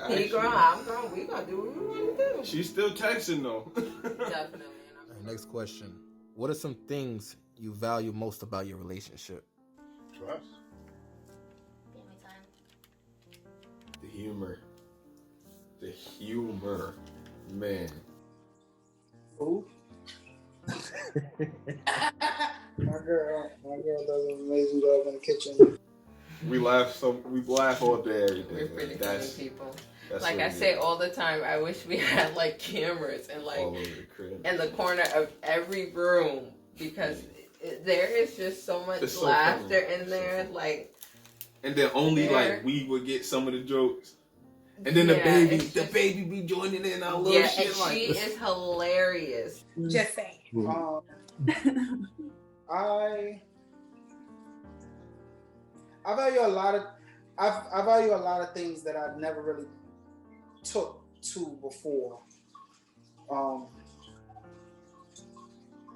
He grown, I'm grown. We gonna do what we want to do. She's still texting though. Definitely. Next question. What are some things you value most about your relationship? Trust. Family time. The humor. The humor. Man. Food. My girl does an amazing job in the kitchen. We laugh all day every day. We're pretty funny people. That's like I say all the time, I wish we had like cameras and like all over the crib. in the corner of every room, because there is just so much It's so laughter funny. in there. Like, And then only like we would get some of the jokes. And then the baby be joining in our little shit. And like, she is hilarious. Just saying. I value a lot of I value a lot of things that I've never really took to before.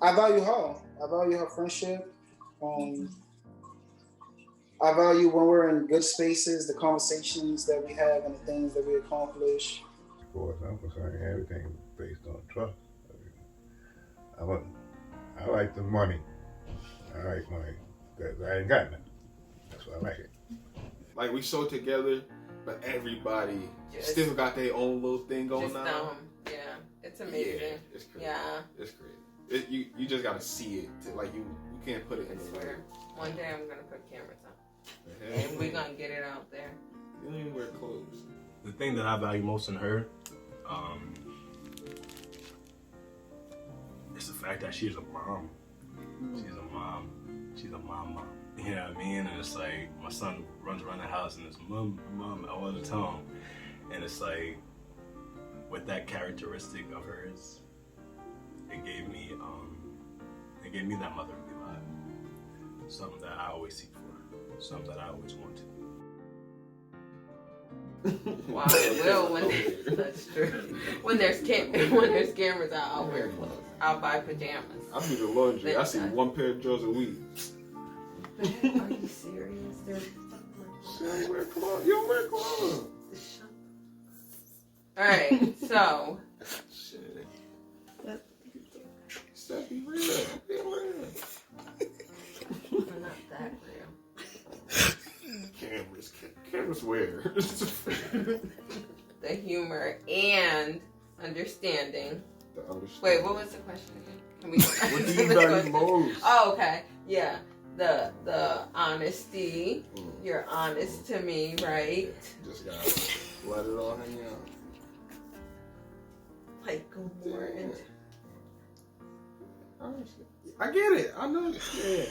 I value her. I value her friendship. I value when we're in good spaces, the conversations that we have and the things that we accomplish. As far as I'm concerned, everything based on trust. I like the money. I like money because I ain't got nothing. That's why I like it. Like we so together, but everybody still got their own little thing going on. Yeah, it's amazing. Yeah, it's crazy. Yeah. It's crazy. You just gotta see it. Like you can't put it in the way. One day I'm gonna put cameras up. And we're gonna get it out there. You don't even wear clothes. The thing that I value most in her is the fact that she's a mom. She's a mom. She's a mom. You know what I mean? And it's like my son runs around the house and it's mom all the time. And it's like with that characteristic of hers, it gave me that motherly vibe. Something that I always seek for. Something that I always wanted. Wow, well, that's true. When there's cameras out, I'll wear clothes. I'll buy pajamas. I do the laundry. I see one pair of drawers a week. Are you serious? You don't wear clothes. You don't wear clothes. All right, so. Shit. Steph, be real. Be real. I'm not that real. Cameras where? The humor and understanding. Wait, what was the question again? Can we what do you value most? Oh, okay. Yeah. The honesty. You're honest to me, right? Just gotta let it all hang out. Like, go more into. I get it. I know. Yeah.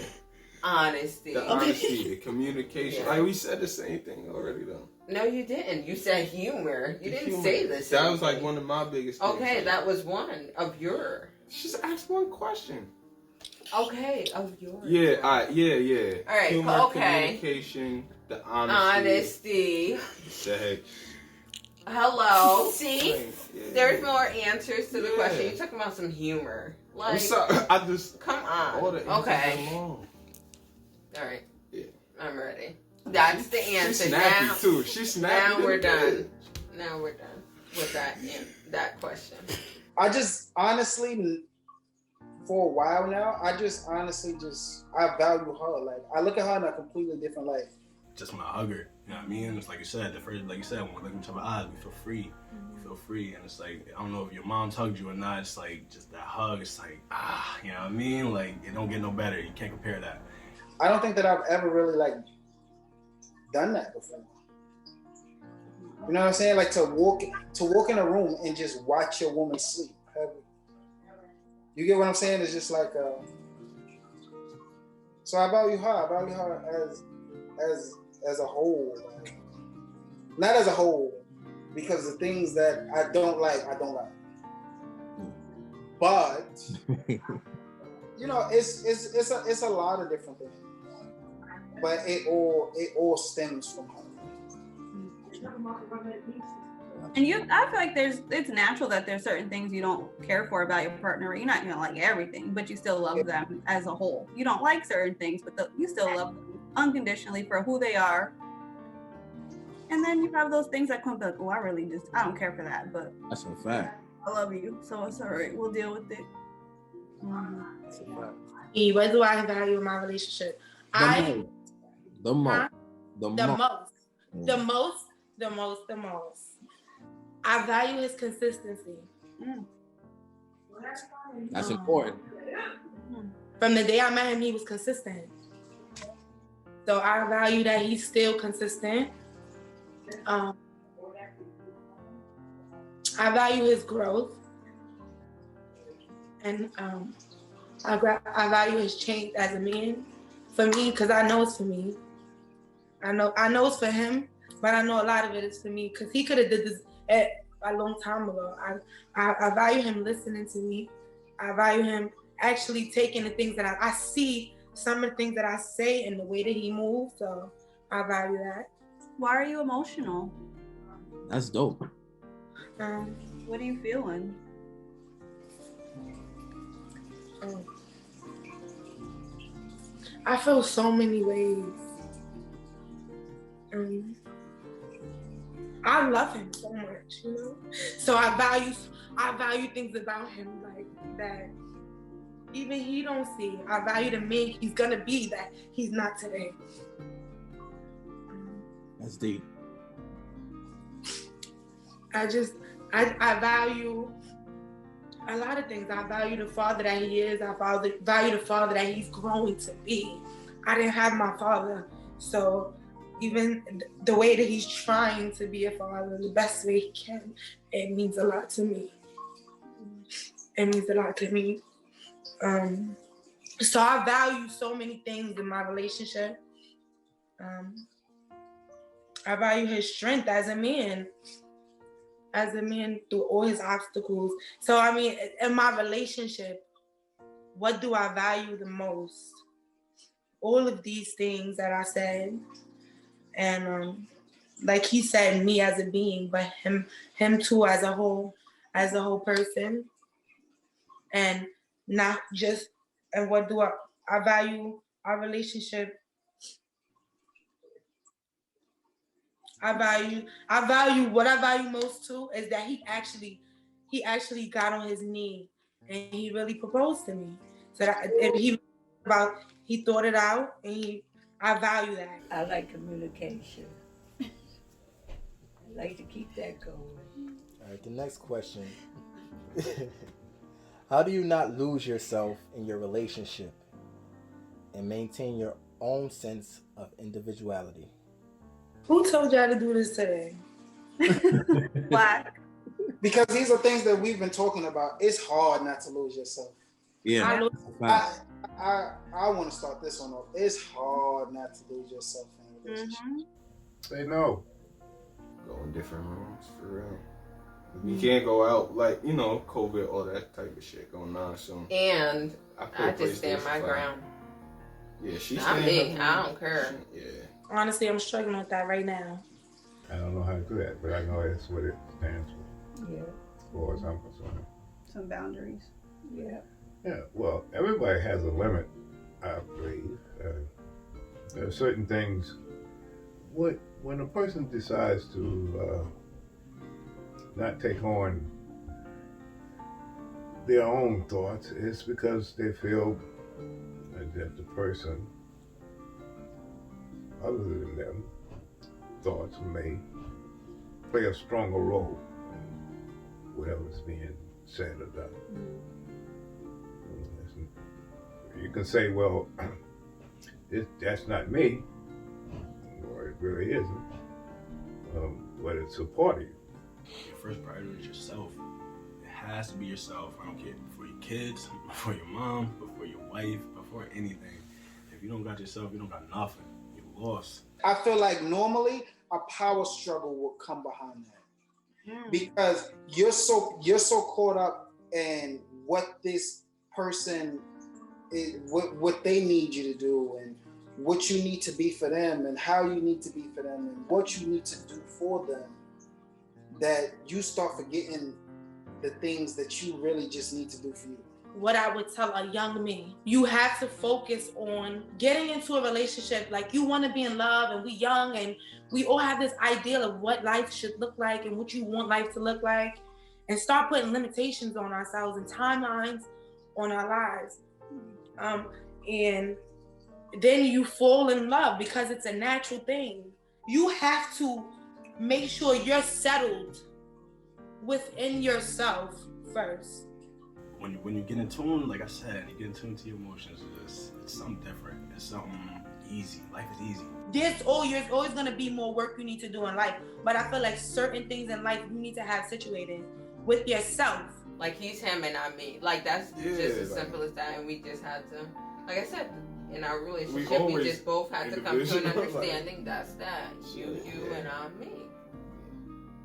Honesty. The honesty, the communication. Yeah. Like we said the same thing already, though. No, you didn't. You said humor. You didn't say this. That was like one of my biggest things. Okay, that was one of your. Just ask one question. Okay, of yours. Yeah, yeah. All right, humor, okay. communication, the honesty. Sex. Hello. See? Yeah. There's more answers to the question. You're talking about some humor. Like, I'm sorry. I just. Come on. Okay. All right. Yeah. I'm ready. That's the answer. She's snappy too. She's snappy. Now we're done. Now we're done with that question. I just honestly, for a while now, I value her. Like I look at her in a completely different light. Just when I hug her, you know what I mean? It's like you said, when we look into our eyes, we feel free. We feel free, and it's like I don't know if your mom's hugged you or not. It's like just that hug. It's like you know what I mean? Like it don't get no better. You can't compare that. I don't think that I've ever really like done that before. You know what I'm saying? Like to walk in a room and just watch a woman sleep. You get what I'm saying? It's just like so I value her. I value her as a whole. Like, not as a whole, because the things that I don't like. But you know, it's a lot of different things. But it all stems from her. And I feel like it's natural that there's certain things you don't care for about your partner. You're not gonna like everything, but you still love them as a whole. You don't like certain things, but you still love them unconditionally for who they are. And then you have those things that come up, oh, I don't care for that, but That's a fact. I love you, so it's all right. We'll deal with it. That's a fact. What do I value in my relationship? The most. I value his consistency. That's important. From the day I met him, he was consistent. So I value that he's still consistent. I value his growth. And I value his change as a man. For me, because I know it's for me. I know it's for him, but I know a lot of it is for me because he could have did this a long time ago. I value him listening to me. I value him actually taking the things that I see, some of the things that I say and the way that he moves. So I value that. Why are you emotional? That's dope. What are you feeling? I feel so many ways. I love him so much, you know. So I value things about him like that. Even he don't see. I value the man he's gonna be that he's not today. That's deep. I value a lot of things. I value the father that he is. I value the father that he's growing to be. I didn't have my father, so even the way that he's trying to be a father the best way he can, it means a lot to me. It means a lot to me. So I value so many things in my relationship. I value his strength as a man through all his obstacles. So I mean, in my relationship, what do I value the most? All of these things that I said. And like he said, me as a being, but him too as a whole person. And not just, and what do I value our relationship. I value what I value most too is that he actually got on his knee and he really proposed to me. So that if he thought it out and I value that. I like communication. I like to keep that going. All right, the next question. How do you not lose yourself in your relationship and maintain your own sense of individuality? Who told y'all to do this today? Black. Because these are things that we've been talking about. It's hard not to lose yourself. Yeah. I want to start this one off. It's hard not to lose yourself in a relationship. Say no. Go in different rooms, for real. You can't go out like, you know, COVID, all that type of shit going on. So And I just stand my ground. Yeah, she's not me. I don't care. Yeah. Honestly, I'm struggling with that right now. I don't know how to do that, but I know that's what it stands for. Yeah. As far as I'm concerned. Some boundaries. Yeah. Yeah, well, everybody has a limit, I believe. There are certain things. When a person decides to not take on their own thoughts, it's because they feel that the person other than them thoughts may play a stronger role in whatever's being said or done. You can say, well, that's not me, or it really isn't, but it's a part of you. Your first priority is yourself. It has to be yourself. I don't care, before your kids, before your mom, before your wife, before anything. If you don't got yourself, you don't got nothing. You're lost. I feel like normally a power struggle will come behind that. Because you're so caught up in what this person is, what they need you to do, and what you need to be for them, and how you need to be for them, and what you need to do for them, that you start forgetting the things that you really just need to do for you. what I would tell a young me. You have to focus on getting into a relationship. Like, you want to be in love, and we young, and we all have this ideal of what life should look like and what you want life to look like, and start putting limitations on ourselves and timelines on our lives. And then you fall in love because it's a natural thing. You have to make sure you're settled within yourself first. When you get in tune, like I said, you get in tune to your emotions. It's something different. It's something easy. Life is easy. There's always gonna be more work you need to do in life, but I feel like certain things in life you need to have situated with yourself. Like, he's him and I'm me. Like, that's just as simple as that. And we just had to, like I said, in our relationship, we just both had to come to an understanding. That's that. You and I'm me.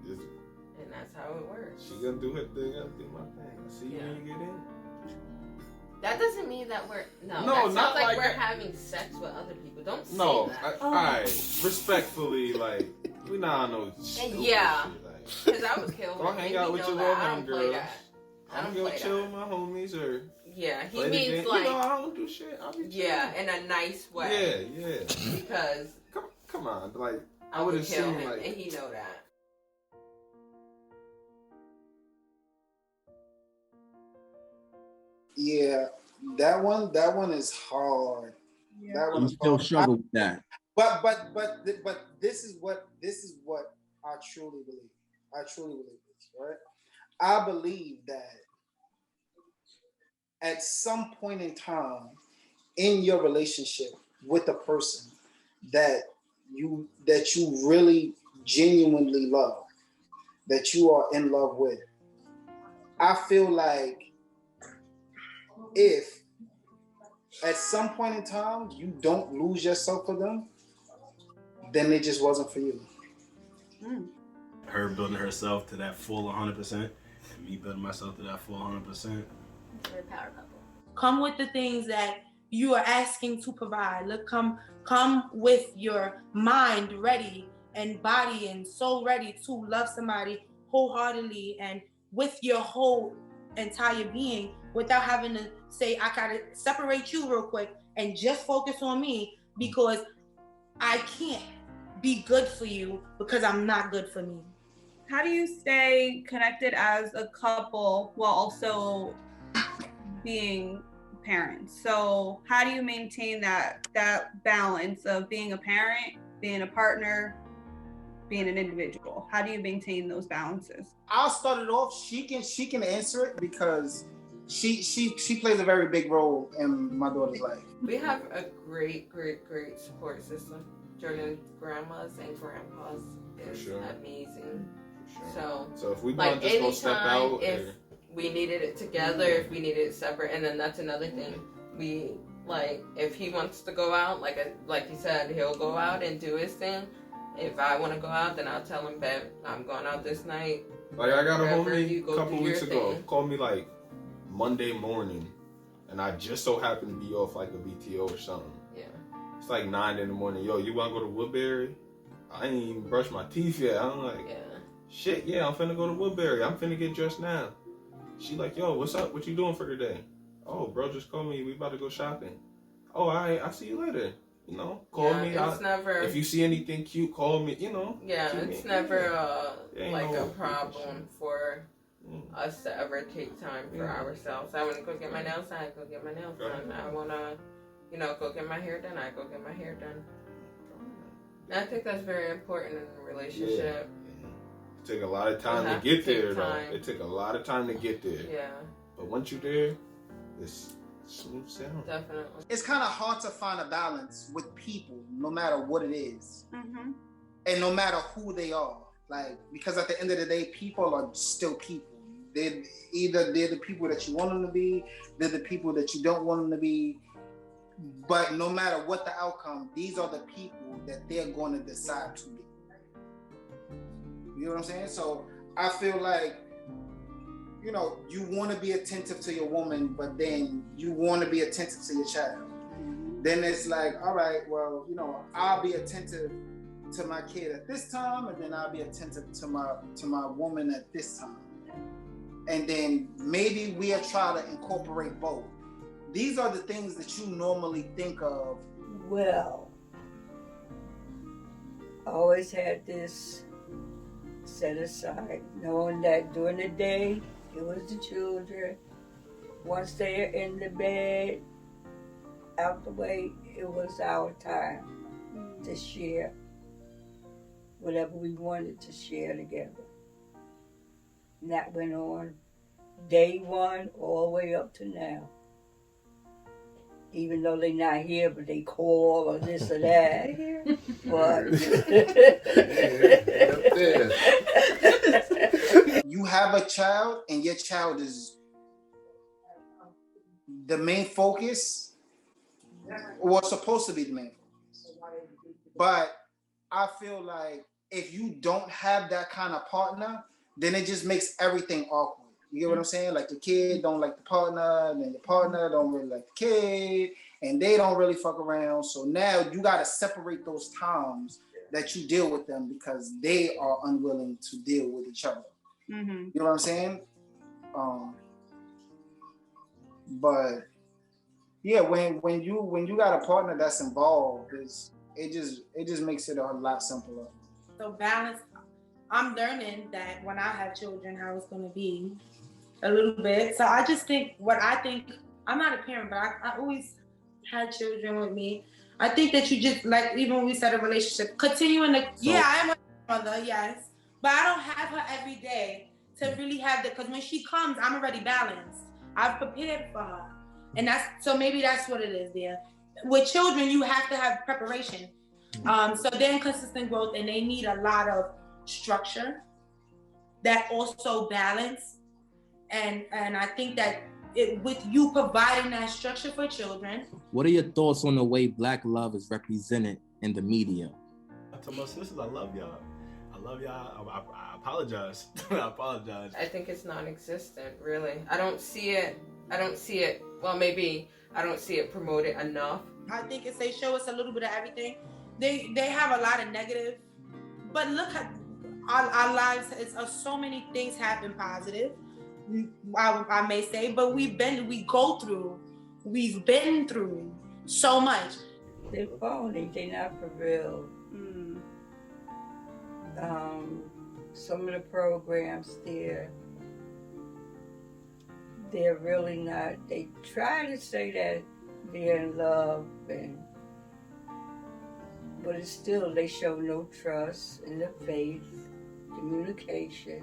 And that's how it works. She gonna do her thing, I'll do my thing. I see you when you get in. That doesn't mean that we're that not sounds like we're that. having sex with other people. Don't say that. Alright, respectfully, like, we not no stupid yeah, shit. because I would kill him. Go hang out with your little homegirls. I'm gonna go chill with my homies or. Yeah, he means like. You know, I don't do shit. I'll be yeah, in a nice way. Yeah. Because. Come on, like I would kill him, like, and he know that. Yeah, that one is hard. Yeah. That one You is still hard. struggle with that. But this is what I truly believe. I truly believe this, right? I believe that at some point in time in your relationship with a person that you really genuinely love, that you are in love with, I feel like if at some point in time you don't lose yourself for them, then it just wasn't for you. Her building herself to that full 100%, and me building myself to that full 100%. We're a power couple. Come with the things that you are asking to provide. Look, come with your mind ready and body and soul ready to love somebody wholeheartedly and with your whole entire being, without having to say, I gotta separate you real quick and just focus on me because I can't be good for you because I'm not good for me. How do you stay connected as a couple while also being parents? So how do you maintain that balance of being a parent, being a partner, being an individual? How do you maintain those balances? I'll start it off. She can answer it because she plays a very big role in my daughter's life. We have a great support system. Jordan's grandmas and grandpas is amazing. Sure. So if we like just go step out, if we needed it together, if we needed it separate, and then that's another thing. We like if he wants to go out, like you said, he'll go out and do his thing. If I want to go out, then I'll tell him, babe, I'm going out this night. Like I got a homie a couple weeks ago, called me like Monday morning, and I just so happened to be off like a VTO or something. Yeah. It's like 9 in the morning. Yo, you want to go to Woodbury? I ain't even brushed my teeth yet. I'm like, shit, yeah, I'm finna go to Woodbury. I'm finna get dressed now. She like, yo, what's up? What you doing for today? Oh, bro, just call me. We about to go shopping. Oh, I'll see you later. You know, call me. It's never. If you see anything cute, call me. You know. Yeah, it's never like a problem for us to ever take time for ourselves. I want to go get my nails done. I go get my nails done. I want to, go get my hair done. I go get my hair done. And I think that's very important in a relationship. Yeah. It take a lot of time to get there, though. It take a lot of time to get there. Yeah. But once you're there, it's smooth sailing. Definitely. It's kind of hard to find a balance with people, no matter what it is, and no matter who they are. Like, because at the end of the day, people are still people. They're the people that you want them to be, they're the people that you don't want them to be. But no matter what the outcome, these are the people that they're going to decide to be. You know what I'm saying? So I feel like, you want to be attentive to your woman, but then you want to be attentive to your child. Then it's like, all right, well, I'll be attentive to my kid at this time, and then I'll be attentive to my woman at this time. and then maybe we'll try to incorporate both. These are the things that you normally think of. Well, I always had this set aside, knowing that during the day, it was the children. Once they're in the bed, out the way, it was our time to share whatever we wanted to share together. And that went on day one all the way up to now. Even though they're not here, but they call or this or that. But you have a child and your child is the main focus, or supposed to be the main focus. But I feel like if you don't have that kind of partner, then it just makes everything awkward. You get what I'm saying? Like the kid don't like the partner, and then the partner don't really like the kid, and they don't really fuck around. So now you got to separate those times that you deal with them because they are unwilling to deal with each other. You know what I'm saying? But yeah, when you got a partner that's involved, it just makes it a lot simpler. So balance. I'm learning that when I have children, how it's going to be a little bit. So I just think I'm not a parent, but I always had children with me. I think that you just, like, even when we said a relationship, continuing to, I am a mother, yes, but I don't have her every day to really have that, because when she comes, I'm already balanced. I've prepared for her. And maybe that's what it is there. With children, you have to have preparation. So they're in consistent growth and they need a lot of structure that also balance. And I think that with you providing that structure for children. What are your thoughts on the way Black love is represented in the media? I told my sisters, I love y'all. I apologize. I apologize. I think it's non-existent, really. I don't see it. Well, maybe I don't see it promoted enough. I think they show us a little bit of everything. They have a lot of negative, but look at our lives. So many things have been positive, I may say, but we've been through so much. They're phony. They're not for real. Some of the programs they're really not. They try to say that they're in love, but it's still, they show no trust in the faith, communication.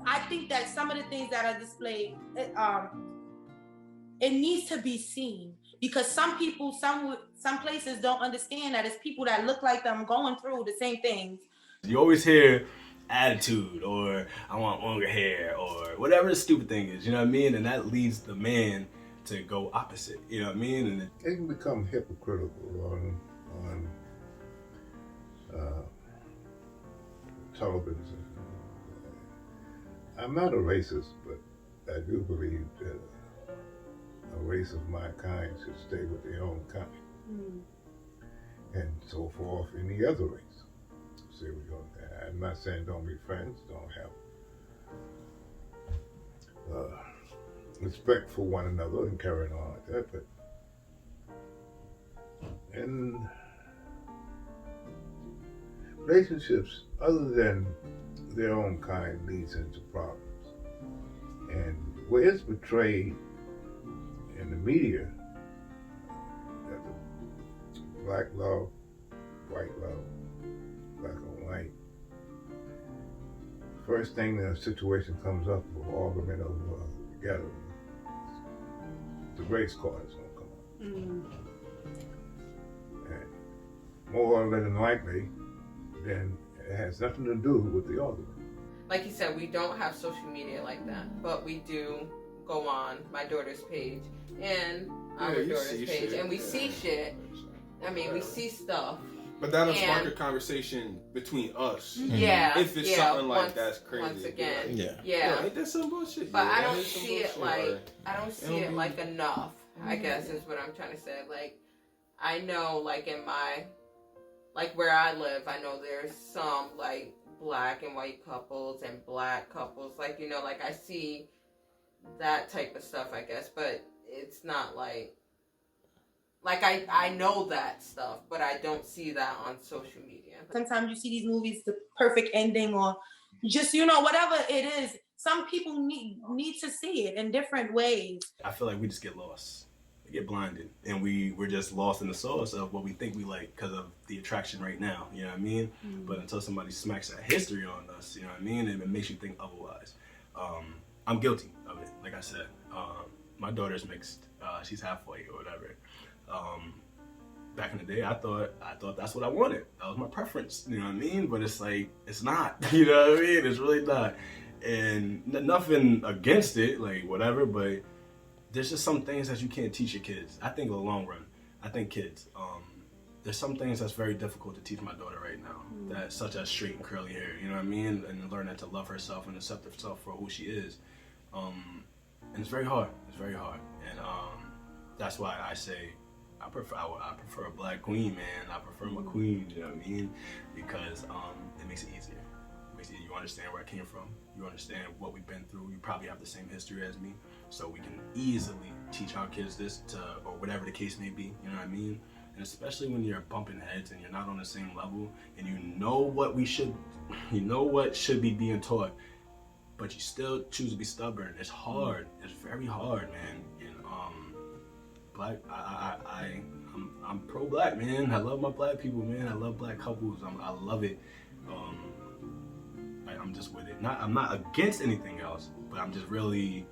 I think that some of the things that are displayed, it needs to be seen, because some people, some places don't understand that it's people that look like them going through the same things. You always hear attitude, or I want longer hair, or whatever the stupid thing is, you know what I mean? And that leads the man to go opposite, you know what I mean? And it can become hypocritical on television. I'm not a racist, but I do believe that a race of my kind should stay with their own kind. And so forth any other race. So I'm not saying don't be friends, don't have respect for one another and carrying on like that, but in relationships other than their own kind leads into problems. And where it's portrayed in the media that the black love, white love, black and white, first thing the situation comes up with all the men together, the race card is going to come up. And more than likely, then it has nothing to do with the other. Like you said, we don't have social media like that, but we do go on my daughter's page and our daughter's page, and we see shit. I mean, we see stuff. But that'll spark a conversation between us. Yeah. If it's something like that's crazy. Once again. Like, yeah. Ain't that some bullshit? But I don't see it like enough, I guess is what I'm trying to say. Like, I know, like, in my, like, where I live, I know there's some, like, black and white couples and black couples. Like, you know, like I see that type of stuff, I guess, but it's not like I know that stuff, but I don't see that on social media. Sometimes you see these movies, the perfect ending, or just, you know, whatever it is. Some people need to see it in different ways. I feel like we just get lost. We get blinded. And we're just lost in the sauce of what we think we like because of the attraction right now. You know what I mean? Mm-hmm. But until somebody smacks that history on us, you know what I mean? And it makes you think otherwise. I'm guilty of it, like I said. My daughter's mixed. She's half white or whatever. Back in the day, I thought that's what I wanted. That was my preference, you know what I mean? But it's like, it's not, you know what I mean? It's really not. And nothing against it, like whatever, but there's just some things that you can't teach your kids. I think in the long run, I think kids, there's some things that's very difficult to teach my daughter right now, that such as straight and curly hair, you know what I mean? And learning to love herself and accept herself for who she is. And it's very hard, And that's why I say, I prefer a black queen, man. I prefer my queen, you know what I mean? Because it makes it easier. You understand where I came from. You understand what we've been through. You probably have the same history as me. So we can easily teach our kids this or whatever the case may be, you know what I mean? And especially when you're bumping heads and you're not on the same level and you know what should be being taught, but you still choose to be stubborn. It's hard. It's very hard, man. And black, I'm pro-black, man. I love my black people, man. I love black couples. I love it. I'm just with it. I'm not against anything else, but I'm really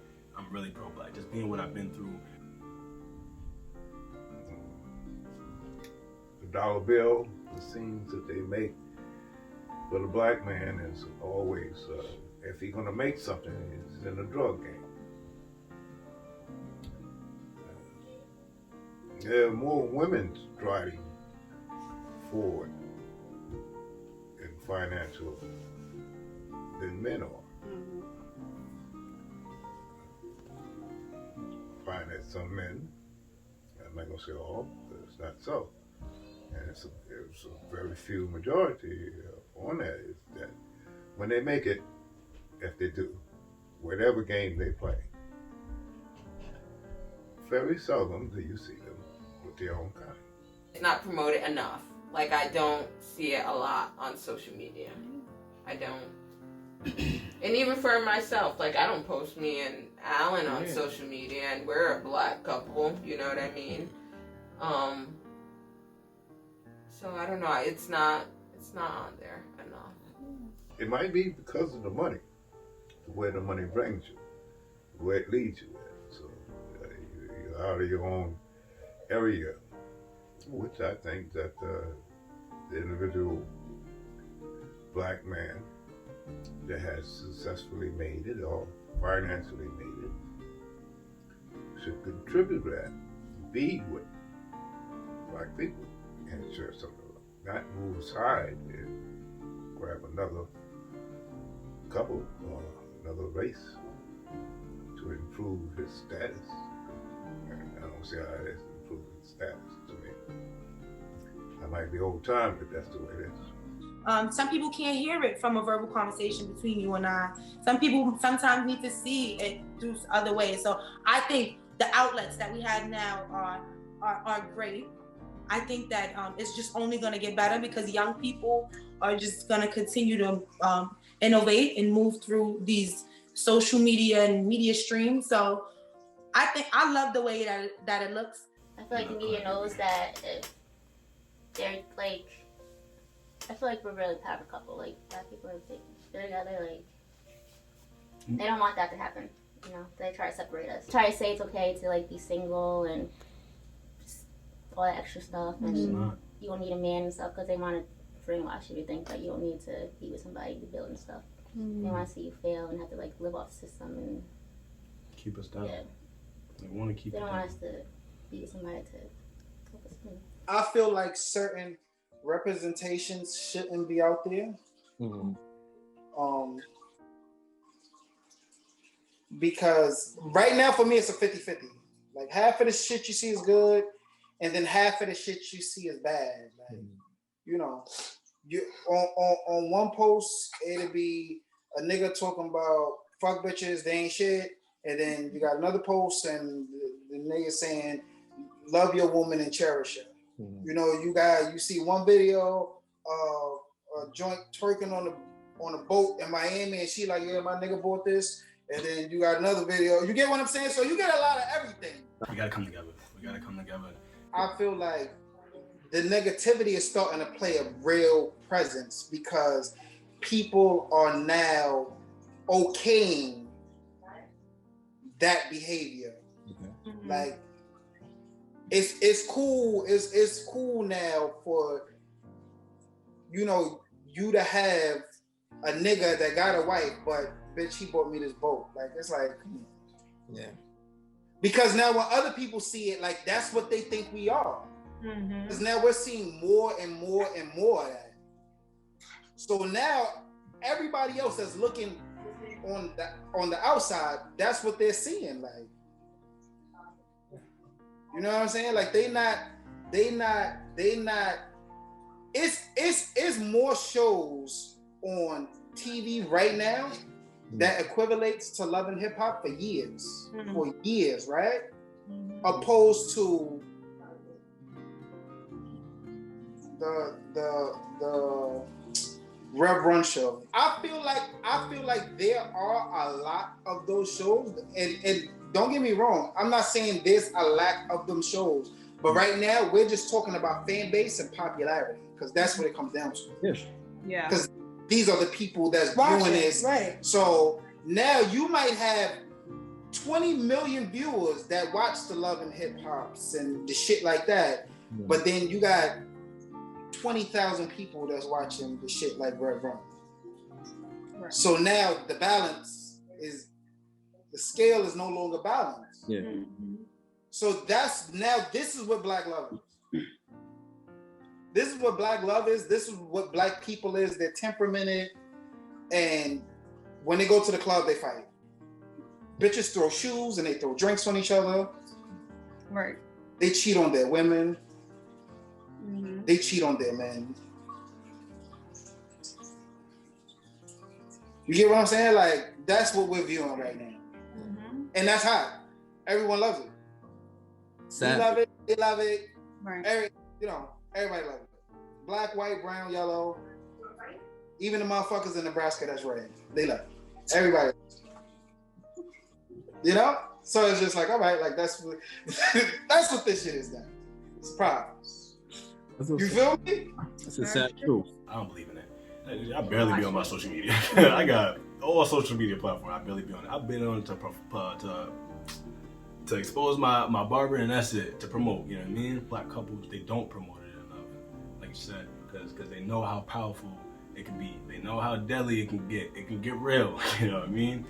pro-black. Just being what I've been through. The dollar bill, the scenes that they make for the black man is always, if he's gonna make something, it's in a drug game. There are more women striding forward in financial than men are. Find that some men, I'm not gonna say all, but it's not so. And it's a very few majority on that is that when they make it, if they do, whatever game they play, very seldom do you see them with their own kind. It's not promoted enough. Like, I don't see it a lot on social media. I don't. And even for myself, like, I don't post me and Alan on social media, and we're a black couple, you know what I mean? So I don't know, it's not on there enough. It might be because of the money, the way the money brings you, the way it leads you. So you're out of your own area, which I think that the individual black man that has successfully made it or financially made it should contribute to that. Be with black people and share something. Not move aside and grab another couple or another race to improve his status. And I don't see how that's improved his status to me. I might be old time, but that's the way it is. Some people can't hear it from a verbal conversation between you and I. Some people sometimes need to see it through other ways. So I think the outlets that we have now are great. I think that it's just only going to get better because young people are just going to continue to innovate and move through these social media and media streams. So I think I love the way that it looks. I feel like the media knows that if they're like, I feel like we're a really powerful couple. Like, black people are they're together, like, they don't want that to happen. You know, they try to separate us. Try to say it's okay to, like, be single and just all that extra stuff. And you don't need a man and stuff because they want to brainwash you to think that you don't need to be with somebody to build and stuff. They want to see you fail and have to, like, live off the system and keep us down. Yeah. They want to keep. They don't want us to be with somebody to help us win. I feel like certain representations shouldn't be out there. Because right now for me it's a 50-50. Like, half of the shit you see is good and then half of the shit you see is bad. Like, you know, you on one post it'll be a nigga talking about fuck bitches, they ain't shit, and then you got another post and the nigga saying love your woman and cherish her. Mm-hmm. You know, you see one video of a joint twerking on a boat in Miami, and she like, yeah, my nigga bought this, and then you got another video. You get what I'm saying? So you get a lot of everything. We gotta come together. I feel like the negativity is starting to play a real presence because people are now okaying that behavior. Mm-hmm. Like it's cool. It's cool now for you to have a nigga that got a wife, but bitch, he bought me this boat. Like it's like, yeah. Because now when other people see it, like that's what they think we are. Because now we're seeing more and more and more of that. So now everybody else that's looking on the outside, that's what they're seeing. Like, you know what I'm saying? Like they not. It's more shows on TV right now that equivalates to Love and Hip Hop for years, right? Opposed to the Rev Run show. I feel like there are a lot of those shows, and don't get me wrong, I'm not saying there's a lack of them shows, but right now we're just talking about fan base and popularity because that's what it comes down to. Yes. Yeah. Because these are the people that's doing this. Right. So now you might have 20 million viewers that watch the Love and Hip Hops and the shit like that, but then you got 20,000 people that's watching the shit like Rev Run. Right. So now the balance is, the scale is no longer balanced. Yeah. So this is what Black love is. This is what Black love is. This is what Black people is. They're temperamented, and when they go to the club, they fight. Bitches throw shoes and they throw drinks on each other. Right. They cheat on their women. They cheat on their men. You get what I'm saying? Like, that's what we're viewing right now. And that's hot. Everyone loves it. We love it. They love it. Right. Everybody loves it. Black, white, brown, yellow. Even the motherfuckers in Nebraska that's red. They love it. Everybody loves it. You know? So it's just like, all right, like that's what this shit is now. It's a problem. You feel me? That's a sad truth. I don't believe in it. I barely be on my social media. I got all social media platforms. I barely be on it. I've been on to expose my barber, and that's it. To promote, you know what I mean? Black couples, they don't promote it enough, like you said, because they know how powerful it can be. They know how deadly it can get. It can get real. You know what I mean?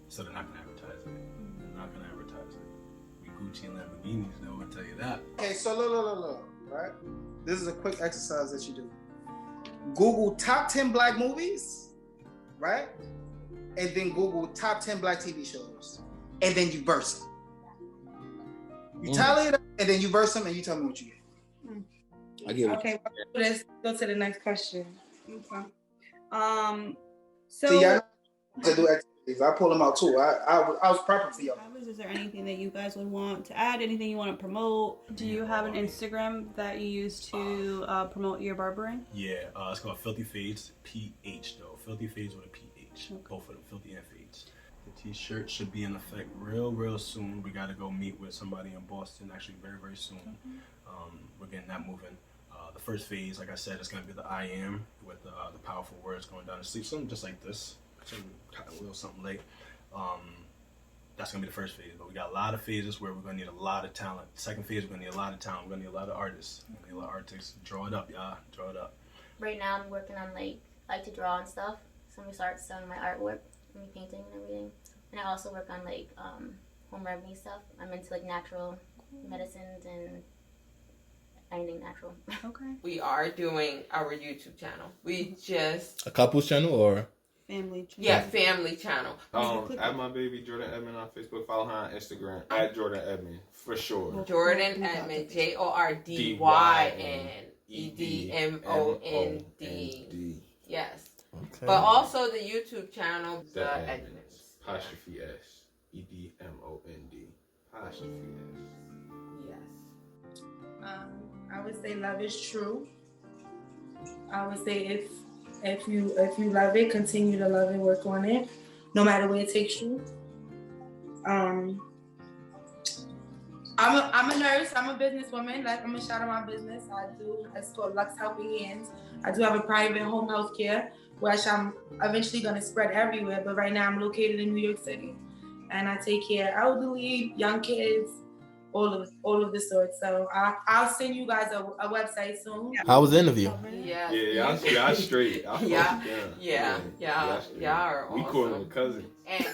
So they're not gonna advertise it. We Gucci and Lamborghinis, though. I'll tell you that. Okay, so look. Right? This is a quick exercise that you do. Google top 10 Black movies, right? And then Google top 10 Black TV shows. And then you verse them. You tally it up, and then you verse them, and you tell me what you get. I get it. Okay, let's go to the next question. Okay. See, y'all to do activities. I pull them out too. I was prepping for y'all. Is there anything that you guys would want to add? Anything you want to promote? Do you have an Instagram that you use to promote your barbering? Yeah, it's called Filthy Fades, PH though. Filthy Fades with a PH. Okay. Both of them, Filthy and Fades. The t-shirt should be in effect real soon. We got to go meet with somebody in Boston actually very soon. We're getting that moving. The first phase, like I said, is going to be the I am with the powerful words going down to sleep. Something just like this. A little something late. That's gonna be the first phase, but we got a lot of phases where we're gonna need a lot of talent. Second phase, we're gonna need a lot of talent. We're gonna need a lot of artists. We're gonna need a lot of artists. Draw it up, y'all. Draw it up. Right now, I'm working on like to draw and stuff. So I'm gonna start selling my artwork, and painting and everything. And I also work on home remedy stuff. I'm into natural medicines and anything natural. Okay. We are doing our YouTube channal. We just a couples channel or family channel. Yeah, family channel. At my baby Jordan Edmond on Facebook. Follow her on Instagram at Jordan Edmond for sure. Jordan Edmond, JORDYN. EDMOND. Yes. Okay. But also the YouTube channel, The Edmonds. Apostrophe S. EDMOND. Apostrophe S. Yes. I would say love is true. I would say if you love it, continue to love it, work on it, no matter where it takes you. I'm a nurse. I'm a businesswoman. Like, I'm gonna shout out my business. It's called Lux Helping Hands. I do have a private home health care, which I'm eventually gonna spread everywhere. But right now I'm located in New York City, and I take care of elderly, young kids, all of the sorts. So I'll send you guys a website soon. How was the interview? Yeah. Yeah, y'all straight. Y'all are We awesome. Coolin with cousins. And